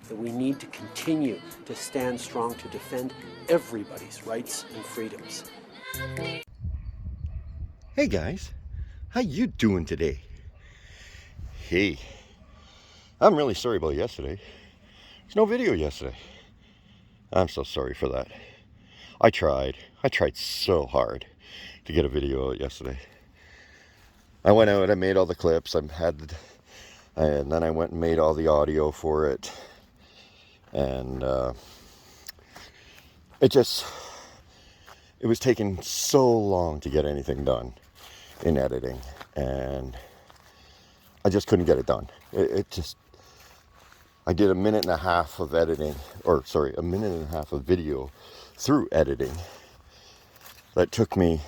that we need to continue to stand strong to defend everybody's rights and freedoms. Hey guys, how you doing today? Hey, I'm really sorry about yesterday. There's no video yesterday. I'm so sorry for that. I tried so hard to get a video out yesterday. I went out, I made all the clips, and then I went and made all the audio for it. And it was taking so long to get anything done in editing, and I just couldn't get it done. I did a minute and a half of editing, a minute and a half of video through editing. That took me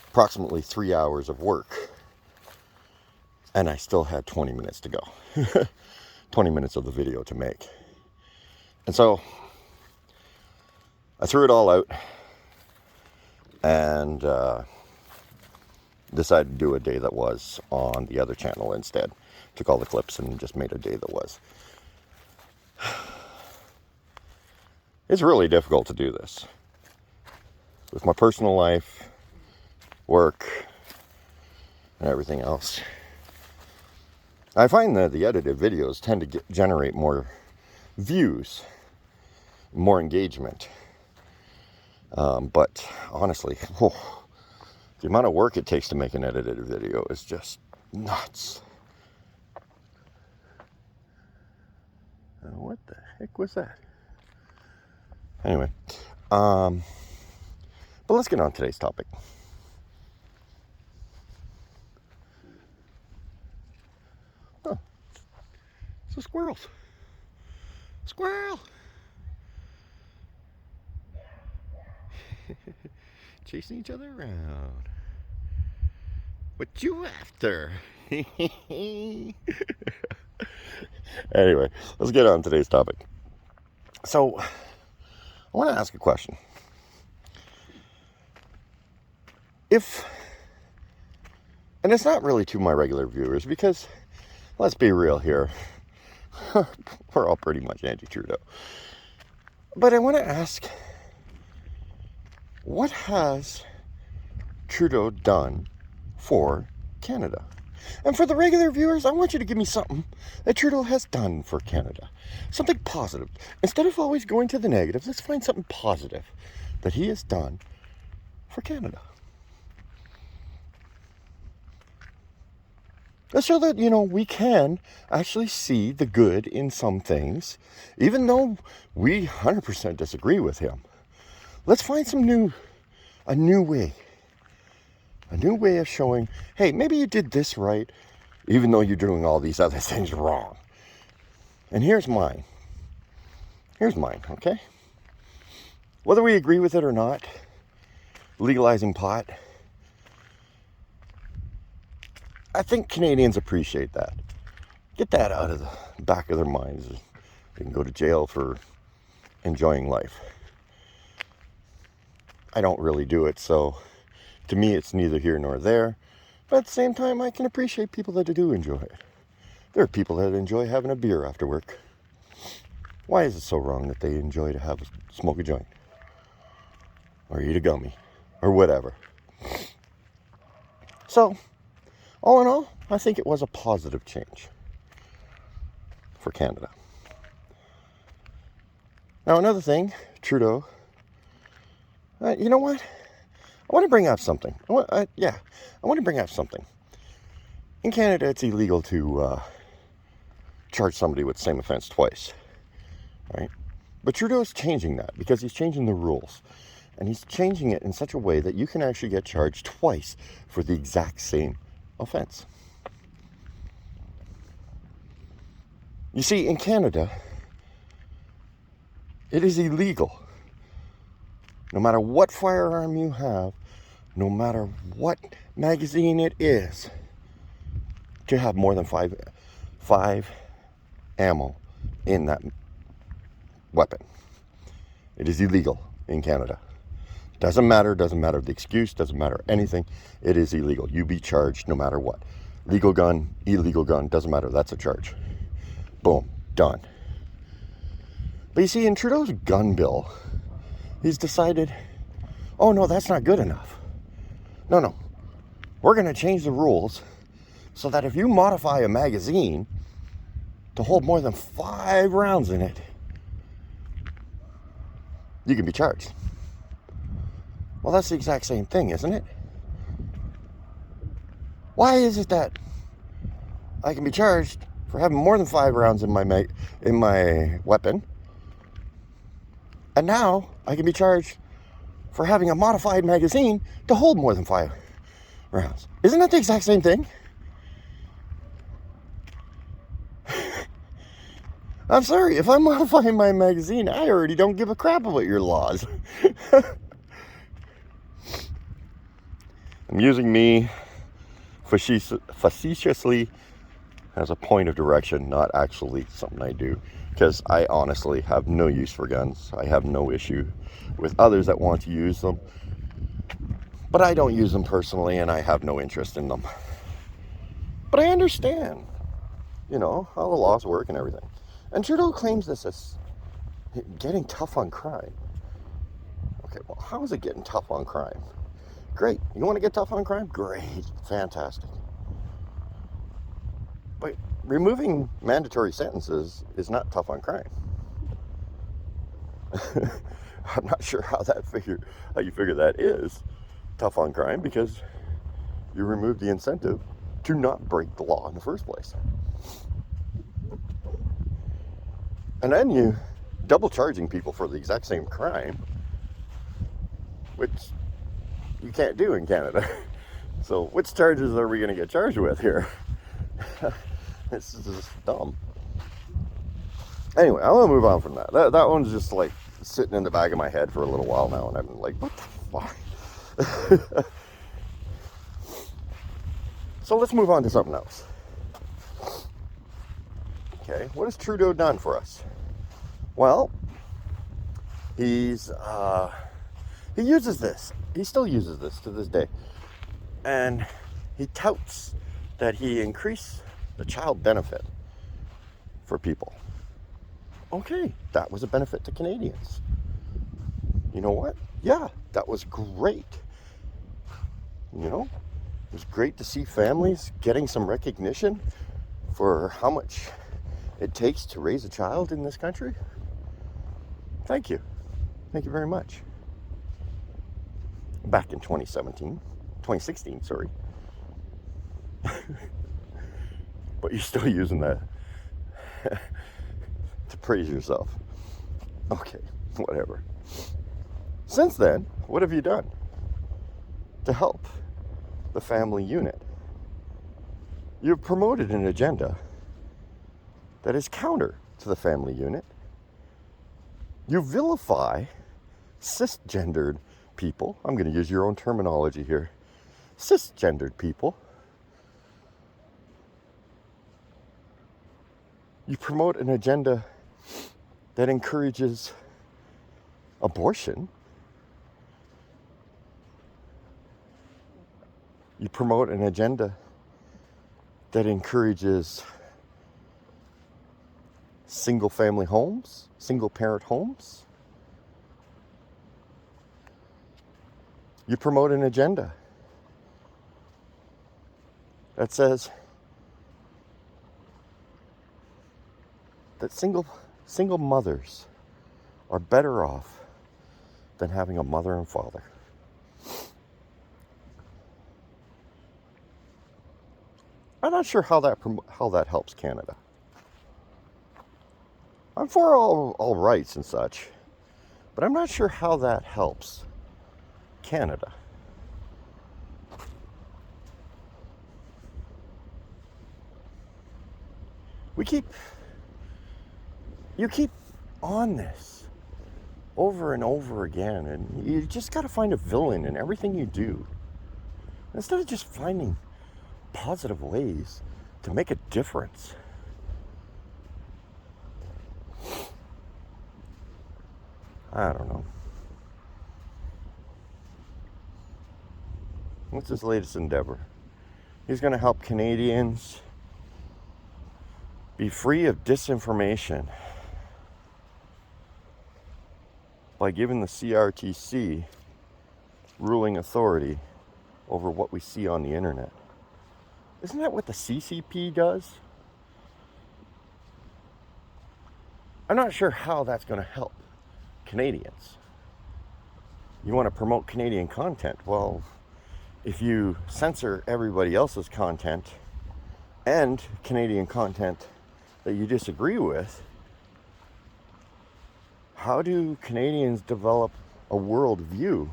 approximately 3 hours of work, and I still had 20 minutes to go. 20 minutes of the video to make. And so I threw it all out and decided to do a day that was on the other channel instead. Took all the clips and just made a day that was. It's really difficult to do this. With my personal life, work, and everything else. I find that the edited videos tend to generate more views, more engagement. But honestly, the amount of work it takes to make an edited video is just nuts. What the heck was that? Anyway, but let's get on today's topic. Oh, it's squirrels. Squirrel! Chasing each other around. What you after? Anyway, let's get on today's topic. So, I want to ask a question. And it's not really to my regular viewers, because, let's be real here, we're all pretty much anti-Trudeau. But I want to ask, what has Trudeau done for Canada? And for the regular viewers, I want you to give me something that Trudeau has done for Canada. Something positive. Instead of always going to the negatives, let's find something positive that he has done for Canada. Let's show that, we can actually see the good in some things, even though we 100% disagree with him. Let's find a new way of showing, hey, maybe you did this right, even though you're doing all these other things wrong. And here's mine, okay? Whether we agree with it or not, legalizing pot, I think Canadians appreciate that. Get that out of the back of their minds. They can go to jail for enjoying life. I don't really do it, so to me it's neither here nor there. But at the same time, I can appreciate people that do enjoy it. There are people that enjoy having a beer after work. Why is it so wrong that they enjoy to smoke a joint? Or eat a gummy? Or whatever. So, all in all, I think it was a positive change for Canada. Now another thing, Trudeau, you know what? I want to bring up something. I want to bring up something. In Canada, it's illegal to charge somebody with the same offense twice, right? But Trudeau's changing that because he's changing the rules. And he's changing it in such a way that you can actually get charged twice for the exact same offense. You see, in Canada, it is illegal, no matter what firearm you have, no matter what magazine it is, to have more than five ammo in that weapon. It is illegal in Canada. Doesn't matter the excuse, doesn't matter anything. It is illegal. You be charged no matter what. Legal gun, illegal gun, doesn't matter. That's a charge. Boom, done. But you see, in Trudeau's gun bill, he's decided, oh no, that's not good enough. No, we're going to change the rules so that if you modify a magazine to hold more than 5 rounds in it, you can be charged. Well, that's the exact same thing, isn't it? Why is it that I can be charged for having more than 5 rounds in my weapon, and now I can be charged for having a modified magazine to hold more than 5 rounds? Isn't that the exact same thing? I'm sorry, if I'm modifying my magazine, I already don't give a crap about your laws. I'm using me facetiously as a point of direction, not actually something I do, because I honestly have no use for guns. I have no issue with others that want to use them, but I don't use them personally, and I have no interest in them. But I understand, how the laws work and everything. And Trudeau claims this as getting tough on crime. Okay, well, how is it getting tough on crime? Great. You want to get tough on crime? Great. Fantastic. But removing mandatory sentences is not tough on crime. I'm not sure how you figure that is tough on crime, because you remove the incentive to not break the law in the first place. And then you double charging people for the exact same crime, which you can't do in Canada. So which charges are we going to get charged with here? This is just dumb. Anyway, I want to move on from that. That one's just like sitting in the back of my head for a little while now, and I'm like, what the fuck? So let's move on to something else. Okay, what has Trudeau done for us? Well, he uses this. He still uses this to this day. And he touts that he increased the child benefit for people. Okay, that was a benefit to Canadians. You know what? Yeah, that was great. It was great to see families getting some recognition for how much it takes to raise a child in this country. Thank you. Thank you very much. Back in 2016, sorry. But you're still using that to praise yourself. Okay, whatever. Since then, what have you done to help the family unit? You've promoted an agenda that is counter to the family unit. You vilify cisgendered people. I'm going to use your own terminology here. Cisgendered people. You promote an agenda that encourages abortion. You promote an agenda that encourages single-family homes, single-parent homes. You promote an agenda that says that single mothers are better off than having a mother and father. I'm not sure how that helps Canada. I'm for all rights and such, but I'm not sure how that helps Canada. You keep on this over and over again, and you just got to find a villain in everything you do, instead of just finding positive ways to make a difference. I don't know. What's his latest endeavor? He's going to help Canadians be free of disinformation. by giving the CRTC ruling authority over what we see on the internet. Isn't that what the CCP does? I'm not sure how that's going to help Canadians. You want to promote Canadian content. Well, if you censor everybody else's content and Canadian content that you disagree with, how do Canadians develop a worldview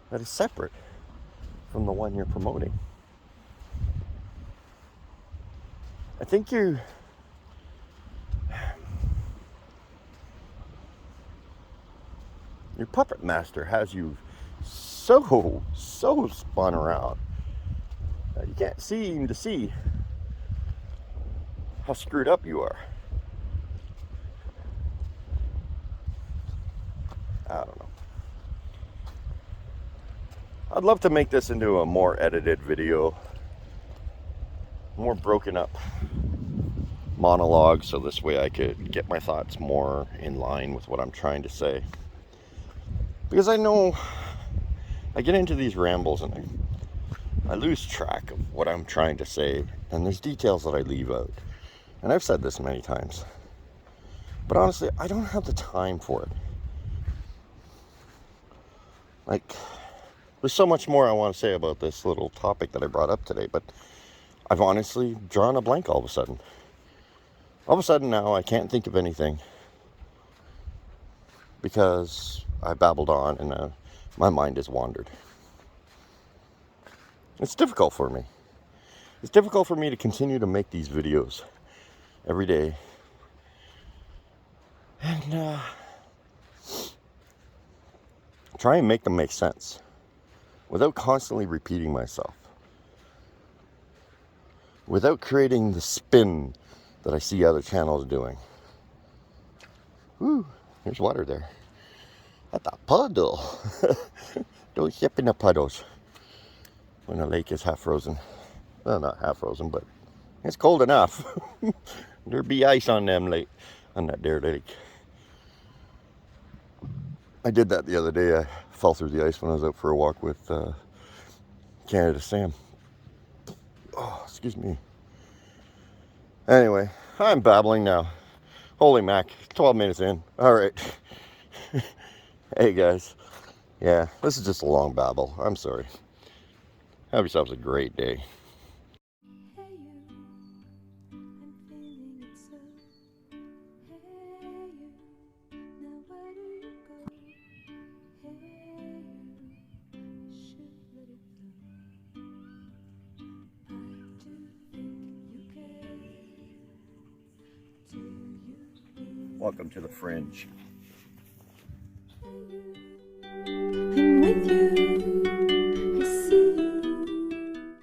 that is separate from the one you're promoting? I think your puppet master has you so spun around that you can't seem to see how screwed up you are. I don't know. I'd love to make this into a more edited video, more broken up monologue, so this way I could get my thoughts more in line with what I'm trying to say. Because I know I get into these rambles and I lose track of what I'm trying to say, and there's details that I leave out. And I've said this many times. But honestly, I don't have the time for it. Like, there's so much more I want to say about this little topic that I brought up today, but I've honestly drawn a blank all of a sudden. All of a sudden now I can't think of anything because I babbled on and my mind has wandered. It's difficult for me. It's difficult for me to continue to make these videos every day. And try and make them make sense without constantly repeating myself. Without creating the spin that I see other channels doing. Woo, there's water there. That's a puddle. Don't step in the puddles when the lake is half frozen. Well, not half frozen, but it's cold enough. There'd be ice on that there lake. I did that the other day. I fell through the ice when I was out for a walk with Canada Sam. Oh, excuse me. Anyway, I'm babbling now. Holy mac, 12 minutes in. All right. Hey guys. Yeah, this is just a long babble. I'm sorry. Have yourselves a great day. Welcome to the Fringe.